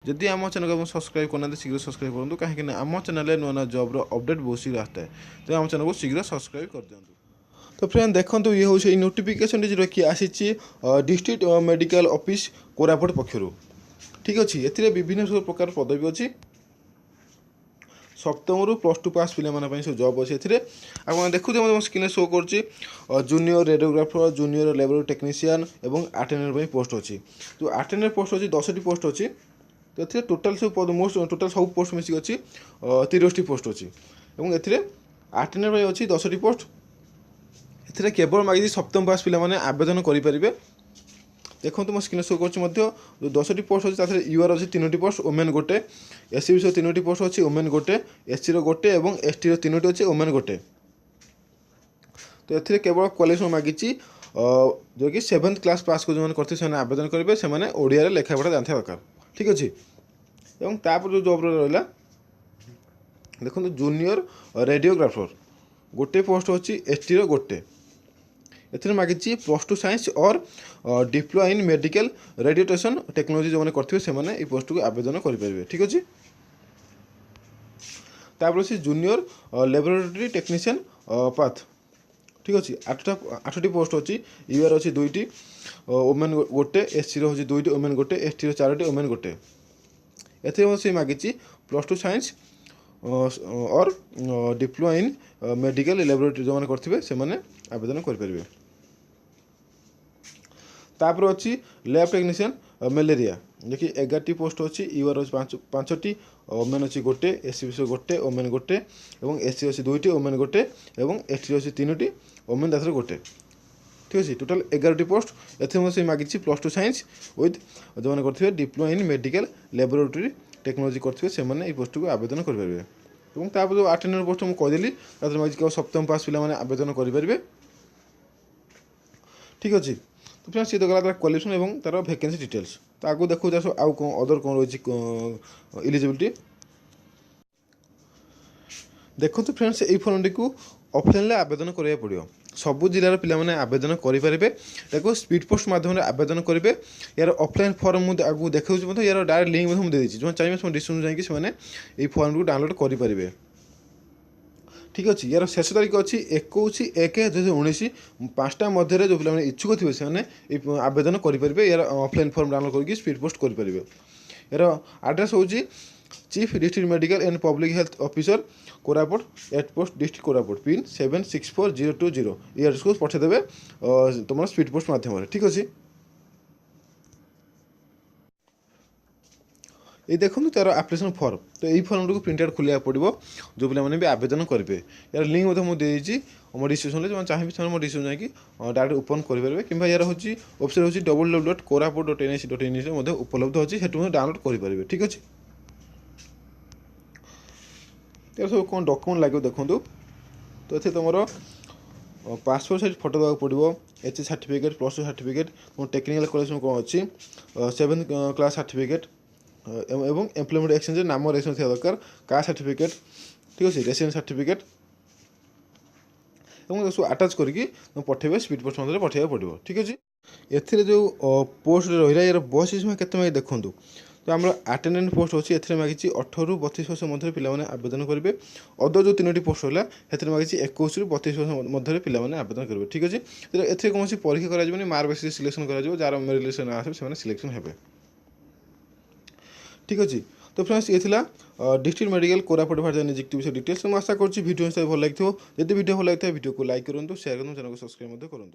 जदि आम चैनल को सब्सक्राइब करना शीघ्र सब्सक्राइब करूँ कहीं आम चैनल नुआ नुआ जॉब अपडेट बहुत शीघ्र आता है तो आम चैनल को शीघ्र सब्सक्राइब कर दिखाँ। तो फ्रेंड देखो ये हूँ नोटिफिकेशन जो कि आसी डिस्ट्रिक्ट मेडिकल ऑफिस कोरापुट पक्षर ठीक अच्छे ए विभिन्न सब प्रकार पदवी अच्छी सप्तम रु प्लस टू पास पे सब जॉब अच्छे आप देखुए स्क्रीन शो कर junior radiographer junior labour technician और अटेंडर पोस्ट अच्छी जो अटेंडर पोस्ट अच्छी 10टी पोस्ट अच्छी तो ये टोटाल सब मोस्ट टोटाल सब पोस्ट मिसिक अच्छी 30टी पोस्ट अच्छी और अटेंडर अच्छी 10टी पोस्ट ए केवल मागिजी सप्तम पास पे आवेदन करेंगे। देखो मो स्क्रीन शो कर जो 10टी पोस्ट अच्छे यूआर अच्छी 3टी पोस्ट ओमेन गोटे एससी भी 3टी पोस्ट अच्छी ओमेन गोटे एससी गोटे और एसटी 3टी अच्छी ओमेन गोटे तो ये केवल क्वालिफिकेशन मागी जो कि 7th क्लास पास को जो करते आवेदन करेंगे से ओडिया लेखा पढ़ा जानते दरकार ठीक अच्छे और तापर जो जॉब रहा देखो जूनियर रेडियोग्राफर गोटे पोस्ट अच्छी एसटी गोटे एथेर मागिची प्लस टू साइंस और diploma in medical radiation technology जो करते से पोस्ट को आवेदन करेंगे ठीक अच्छे तापर से जूनियर लेबोरेटरी टेक्नीशियन पाथ ठीक अच्छे 8टी पोस्ट अच्छी यूआर अच्छी 2टी ओमेन गोटे एससी हूँ 2टी ओमेन गोटे एसटी 4टी ओमेन गोटे ए मागिची प्लस टू साइंस और डिप्लोमा इन मेडिकल लेबोरेटरी जो करते से आवेदन करेंगे। तापर अच्छी लैब टेक्नीशियन मलेरिया देखिए 11टी पोस्ट अच्छी यूआर अच्छी 5टी ओमेन अच्छी गोटे एससी गोटे ओमेन गोटे और एससी अच्छी 2टी ओमेन गोटे और एसटी अच्छी 3टी ओमेन दास गोटे ठीक अच्छे टोटाल 11टी पोस्ट ए मागिची प्लस टू साइंस विथ जो करते diploma in medical laboratory technology करते से पोस्ट को आवेदन करेंगे। और तापर जो अटेंडर पोस्ट मुझे कहदेली मागिची सप्तम पास पे आवेदन करेंगे ठीक अच्छे। तो फ्रेंड्स ये गला तार क्वालिफिकेशन और तार वैकेंसी डिटेल्स तो आगे देखो आउ कौन अदर कौन रही इलिजिबिलिटी देखो तो फ्रेंड्स ये फर्मटी को ऑफलाइन आवेदन करा पड़ो सबू जिलार पे आवेदन करेंगे स्पीड पोस्ट माध्यम आवेदन करेंगे यार ऑफलाइन फॉर्म मुझे आगे देखा यार डायरेक्ट लिंक मुझे देती जो चाहिए डिस्क्रिप्शन जाकि फॉर्म को डाउनलोड करेंगे ठीक अच्छे यार शेष तारीख अच्छी 21/1/2019 5टा मध्य जो पे इच्छुक थे से आवेदन करेंगे यार ऑफलाइन फॉर्म डाउनलोड करके स्पीड पोस्ट करेंगे यार एड्रेस हूँ chief district medical and public health officer Koraput 8 post district Koraput pin 764020 ये एड्रेस को पठेदेवे तुम स्पीड पोस्ट मध्यम ठीक अच्छे। ये देखो तार एप्लिकेशन फॉर्म तो यही फॉर्म को प्रिंट आउट खोलिया पड़ो जो पे भी आवेदन करेंगे यार लिंक मुझे मो डिस्क्रिप्शन जो चाहिए से मो डिस्क्रिप्शन जाकि डायरेक्ट ओपन करेंगे कि यार हूँ वेबसाइट हूँ www.koraput.nic.in उपलब्ध अच्छी से डाउनलोड करेंगे ठीक अच्छे। यार सब कौन डॉक्यूमेंट लगे देखो तो ये तुम पासपोर्ट साइज फोटो देवाक पड़ो H certificate plus two certificate technical qualification कौन अच्छी 7th क्लास सर्टिफिकेट एवं एम्प्लॉयमेंट एक्सचेंज नाम रेजिस्ट्रेशन थी दरकार कास्ट सर्टिफिकेट ठीक अच्छे रेसिडेंस सर्टिफिकेट और सब आटाच करके पठेबे स्पीड पोस्ट मध्य पठेबा पड़ो ठीक अच्छे। ए जो पोस्ट रहा यार बस समय के देखूँ तो आम अटेंडेंट पोस्ट अच्छी ए मागिची 18 ରୁ 32 वर्ष मध्य पे आवेदन करेंगे अदर जो 3टी पोस्ट रहा है मागिची 21 ରୁ 32 वर्ष मध्य पे आवेदन करेंगे ठीक अच्छे। ए कौन परीक्षा कर मार्क बेसिस सिलेक्शन कर मेरिट लिस्ट आसे सिलेक्शन हे ठीक अच्छे। तो फ्रेंड्स ये डिस्ट्रिक्ट मेडिकल कोरापुट भारत नियुक्ति विषय डिटेल्स मैं आशा करूँ वीडियो भल लगी जब वीडियो भल लगी वीडियो को लाइक करूँ शेयर करूँ चैनल को सब्सक्राइब करूँ।